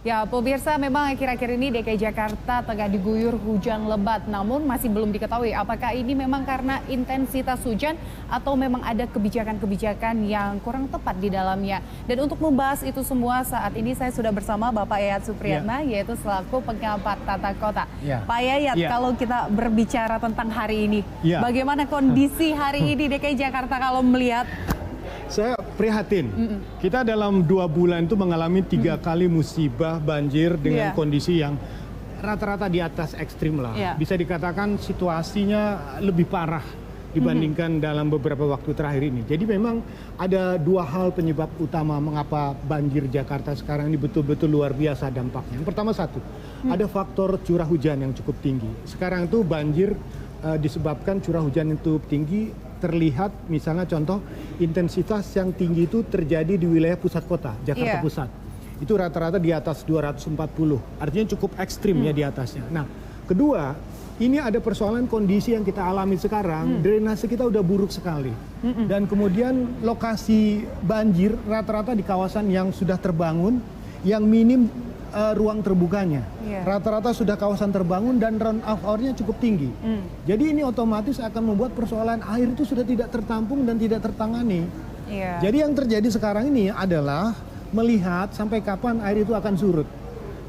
Ya, pemirsa, memang akhir-akhir ini DKI Jakarta tengah diguyur hujan lebat, namun masih belum diketahui apakah ini memang karena intensitas hujan atau memang ada kebijakan-kebijakan yang kurang tepat di dalamnya. Dan untuk membahas itu semua, saat ini saya sudah bersama Bapak Yayat Supriyatna, yaitu selaku pengamat tata kota. Pak Yayat, kalau kita berbicara tentang hari ini, bagaimana kondisi hari ini DKI Jakarta kalau melihat? Saya prihatin. Kita dalam 2 bulan itu mengalami 3 kali musibah banjir dengan kondisi yang rata-rata di atas ekstrim lah. Bisa dikatakan situasinya lebih parah dibandingkan dalam beberapa waktu terakhir ini. Jadi memang ada 2 hal penyebab utama mengapa banjir Jakarta sekarang ini betul-betul luar biasa dampaknya. Yang pertama ada faktor curah hujan yang cukup tinggi. Sekarang itu banjir disebabkan curah hujan yang cukup tinggi. Terlihat misalnya contoh intensitas yang tinggi itu terjadi di wilayah pusat kota, Jakarta Pusat. Itu rata-rata di atas 240, artinya cukup ekstrim ya di atasnya. Nah, kedua, ini ada persoalan kondisi yang kita alami sekarang, drainase kita udah buruk sekali. Dan kemudian lokasi banjir rata-rata di kawasan yang sudah terbangun, yang minim ruang terbukanya. Rata-rata sudah kawasan terbangun dan run off hour-nya cukup tinggi. Jadi ini otomatis akan membuat persoalan air itu sudah tidak tertampung dan tidak tertangani. Jadi yang terjadi sekarang ini adalah melihat sampai kapan air itu akan surut.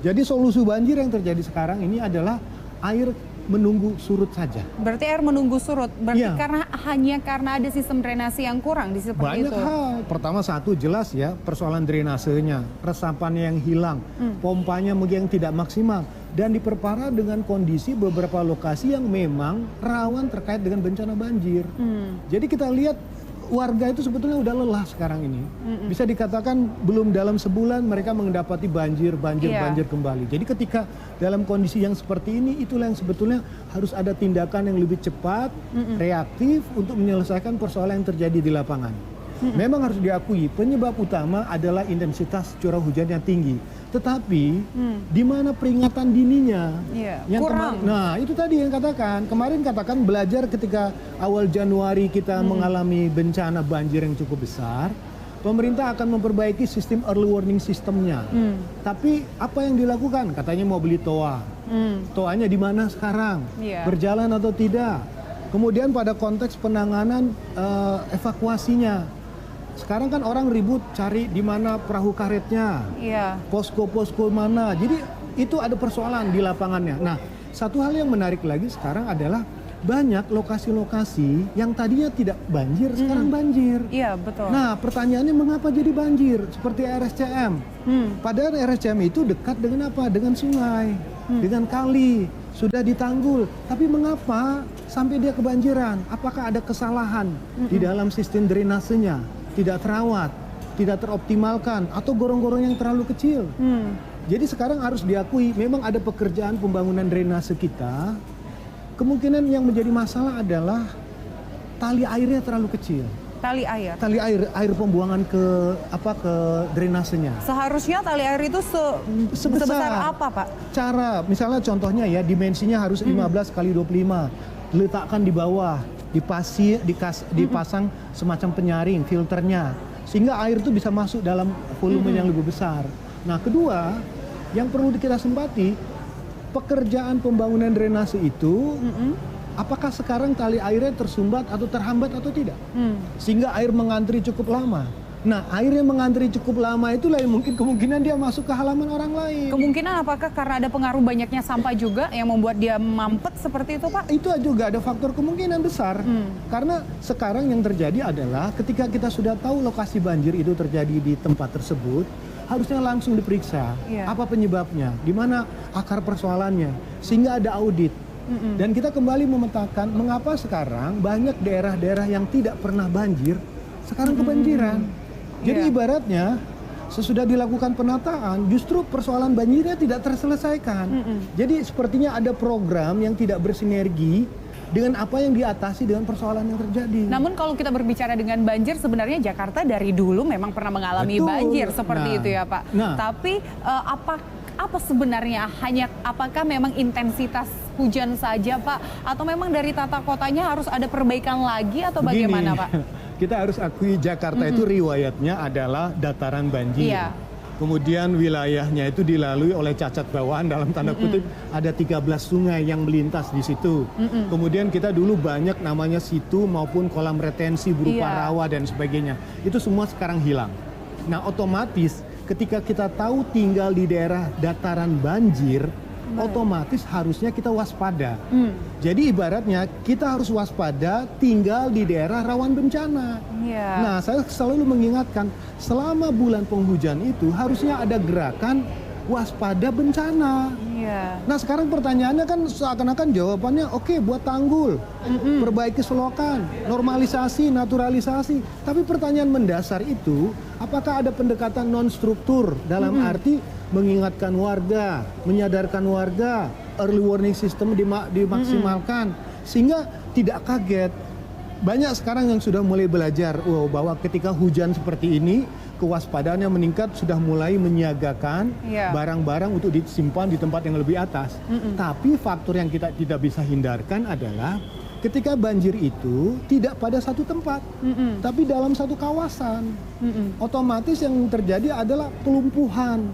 Jadi solusi banjir yang terjadi sekarang ini adalah air menunggu surut saja. Berarti air menunggu surut, berarti karena ada sistem drainasi yang kurang di seperti itu. Banyak hal. Pertama jelas ya persoalan drainasenya, resapannya yang hilang, pompanya mungkin yang tidak maksimal, dan diperparah dengan kondisi beberapa lokasi yang memang rawan terkait dengan bencana banjir. Jadi kita lihat warga itu sebetulnya udah lelah sekarang ini. Bisa dikatakan belum dalam sebulan mereka mendapati banjir kembali. Jadi ketika dalam kondisi yang seperti ini, itulah yang sebetulnya harus ada tindakan yang lebih cepat, reaktif untuk menyelesaikan persoalan yang terjadi di lapangan. Memang harus diakui penyebab utama adalah intensitas curah hujan yang tinggi. Tetapi di mana peringatan dininya? Yang kurang. Nah, itu tadi yang kemarin katakan belajar ketika awal Januari kita mengalami bencana banjir yang cukup besar. Pemerintah akan memperbaiki sistem early warning sistemnya. Tapi apa yang dilakukan? Katanya mau beli toa. Toanya di mana sekarang? Berjalan atau tidak? Kemudian pada konteks penanganan evakuasinya. Sekarang kan orang ribut cari di mana perahu karetnya, posko-posko mana. Jadi itu ada persoalan di lapangannya. Nah, satu hal yang menarik lagi sekarang adalah banyak lokasi-lokasi yang tadinya tidak banjir, sekarang banjir. Iya, betul. Nah, pertanyaannya mengapa jadi banjir? Seperti RSCM. Padahal RSCM itu dekat dengan apa? Dengan sungai, dengan kali, sudah ditanggul. Tapi mengapa sampai dia kebanjiran? Apakah ada kesalahan di dalam sistem drainasenya? Tidak terawat, tidak teroptimalkan, atau gorong-gorong yang terlalu kecil. Jadi sekarang harus diakui memang ada pekerjaan pembangunan drainase kita. Kemungkinan yang menjadi masalah adalah tali airnya terlalu kecil. Tali air pembuangan ke drainasenya. Seharusnya tali air itu sebesar apa, Pak? Cara, misalnya contohnya ya, dimensinya harus 15 kali 25, diletakkan di bawah, dipasang semacam penyaring filternya, sehingga air itu bisa masuk dalam volume yang lebih besar. Nah, kedua, yang perlu kita sempati, pekerjaan pembangunan drainase itu, apakah sekarang tali airnya tersumbat atau terhambat atau tidak? Sehingga air mengantri cukup lama. Nah, air yang mengantri cukup lama itulah yang mungkin kemungkinan dia masuk ke halaman orang lain. Kemungkinan apakah karena ada pengaruh banyaknya sampah juga yang membuat dia mampet seperti itu, Pak? Itu juga ada faktor kemungkinan besar. Karena sekarang yang terjadi adalah ketika kita sudah tahu lokasi banjir itu terjadi di tempat tersebut, harusnya langsung diperiksa apa penyebabnya, di mana akar persoalannya, sehingga ada audit. Dan kita kembali memetakan mengapa sekarang banyak daerah-daerah yang tidak pernah banjir sekarang kebanjiran. Jadi ibaratnya sesudah dilakukan penataan justru persoalan banjirnya tidak terselesaikan. Jadi sepertinya ada program yang tidak bersinergi dengan apa yang diatasi dengan persoalan yang terjadi. Namun kalau kita berbicara dengan banjir, sebenarnya Jakarta dari dulu memang pernah mengalami banjir seperti itu ya, Pak. Tapi apa sebenarnya, apakah memang intensitas hujan saja, Pak, atau memang dari tata kotanya harus ada perbaikan lagi atau bagaimana, Pak? Kita harus akui Jakarta itu riwayatnya adalah dataran banjir. Kemudian wilayahnya itu dilalui oleh cacat bawaan dalam tanda kutip ada 13 sungai yang melintas di situ. Kemudian kita dulu banyak namanya situ maupun kolam retensi berupa rawa dan sebagainya. Itu semua sekarang hilang. Nah, otomatis ketika kita tahu tinggal di daerah dataran banjir, otomatis harusnya kita waspada. Jadi ibaratnya kita harus waspada tinggal di daerah rawan bencana. Nah, saya selalu mengingatkan selama bulan penghujan itu harusnya ada gerakan waspada bencana. Nah, sekarang pertanyaannya kan seakan-akan jawabannya oke, buat tanggul, perbaiki selokan, normalisasi, naturalisasi. Tapi pertanyaan mendasar itu, apakah ada pendekatan non-struktur dalam arti mengingatkan warga, menyadarkan warga, early warning system dimaksimalkan sehingga tidak kaget. Banyak sekarang yang sudah mulai belajar bahwa ketika hujan seperti ini kewaspadaannya meningkat, sudah mulai menyiagakan barang-barang untuk disimpan di tempat yang lebih atas. Tapi faktor yang kita tidak bisa hindarkan adalah ketika banjir itu tidak pada satu tempat, tapi dalam satu kawasan. Otomatis yang terjadi adalah kelumpuhan.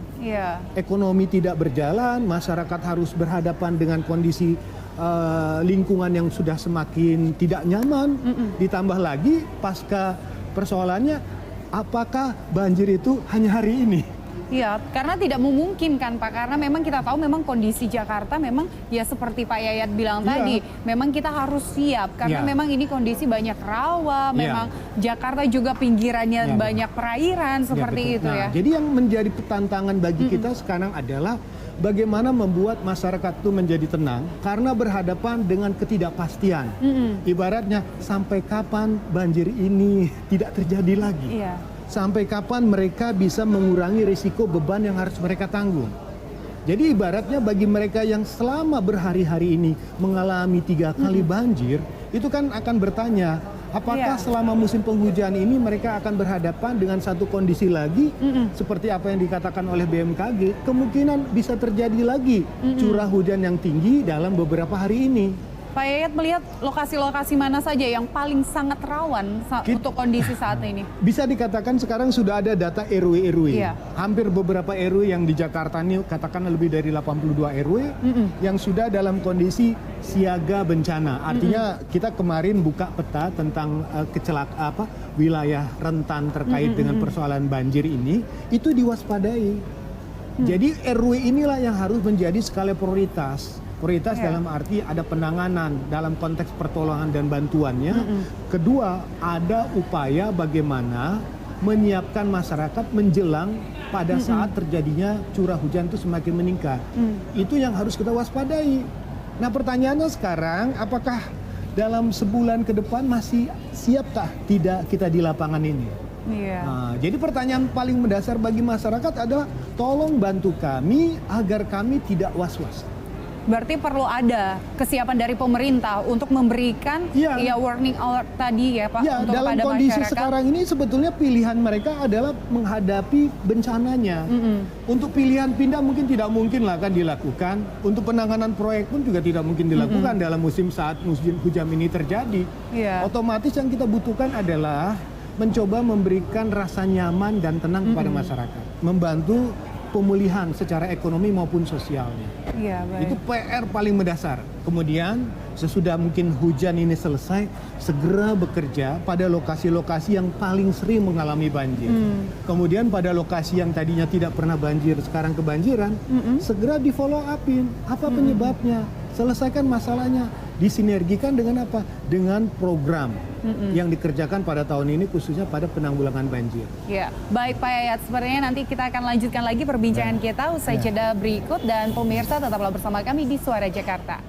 Ekonomi tidak berjalan, masyarakat harus berhadapan dengan kondisi lingkungan yang sudah semakin tidak nyaman. Ditambah lagi pasca persoalannya, apakah banjir itu hanya hari ini? Iya, karena tidak memungkinkan Pak, karena memang kita tahu memang kondisi Jakarta memang ya seperti Pak Yayat bilang tadi, memang kita harus siap karena memang ini kondisi banyak rawa, memang Jakarta juga pinggirannya banyak perairan seperti itu ya. Jadi yang menjadi tantangan bagi kita sekarang adalah bagaimana membuat masyarakat itu menjadi tenang karena berhadapan dengan ketidakpastian. Ibaratnya sampai kapan banjir ini tidak terjadi lagi? Sampai kapan mereka bisa mengurangi risiko beban yang harus mereka tanggung? Jadi ibaratnya bagi mereka yang selama berhari-hari ini mengalami 3 kali banjir, itu kan akan bertanya, apakah selama musim penghujan ini mereka akan berhadapan dengan satu kondisi lagi seperti apa yang dikatakan oleh BMKG, kemungkinan bisa terjadi lagi curah hujan yang tinggi dalam beberapa hari ini. Pak Yayat melihat lokasi-lokasi mana saja yang paling sangat rawan untuk kondisi saat ini? Bisa dikatakan sekarang sudah ada data RW-RW. Hampir beberapa RW yang di Jakarta ini katakanlah lebih dari 82 RW yang sudah dalam kondisi siaga bencana. Artinya kita kemarin buka peta tentang wilayah rentan terkait dengan persoalan banjir ini, itu diwaspadai. Jadi RW inilah yang harus menjadi skala prioritas. Prioritas dalam arti ada penanganan dalam konteks pertolongan dan bantuannya. Kedua, ada upaya bagaimana menyiapkan masyarakat menjelang pada saat terjadinya curah hujan itu semakin meningkat. Itu yang harus kita waspadai. Nah, pertanyaannya sekarang, apakah dalam sebulan ke depan masih siapkah tidak kita di lapangan ini? Nah, jadi pertanyaan paling mendasar bagi masyarakat adalah tolong bantu kami agar kami tidak was-was. Berarti perlu ada kesiapan dari pemerintah untuk memberikan warning alert tadi ya Pak, untuk dalam kepada kondisi masyarakat. Sekarang ini sebetulnya pilihan mereka adalah menghadapi bencananya. Untuk pilihan pindah mungkin tidak mungkin lah kan dilakukan. Untuk penanganan proyek pun juga tidak mungkin dilakukan dalam musim saat musim hujan ini terjadi. Otomatis yang kita butuhkan adalah mencoba memberikan rasa nyaman dan tenang kepada masyarakat, membantu pemulihan secara ekonomi maupun sosialnya. Itu PR paling mendasar. Kemudian sesudah mungkin hujan ini selesai, segera bekerja pada lokasi-lokasi yang paling sering mengalami banjir. Kemudian pada lokasi yang tadinya tidak pernah banjir, sekarang kebanjiran, segera di follow upin. Apa penyebabnya? Selesaikan masalahnya. Disinergikan dengan apa? Dengan program yang dikerjakan pada tahun ini khususnya pada penanggulangan banjir. Baik Pak Yayat, sepertinya nanti kita akan lanjutkan lagi perbincangan kita usai jeda berikut, dan pemirsa tetaplah bersama kami di Suara Jakarta.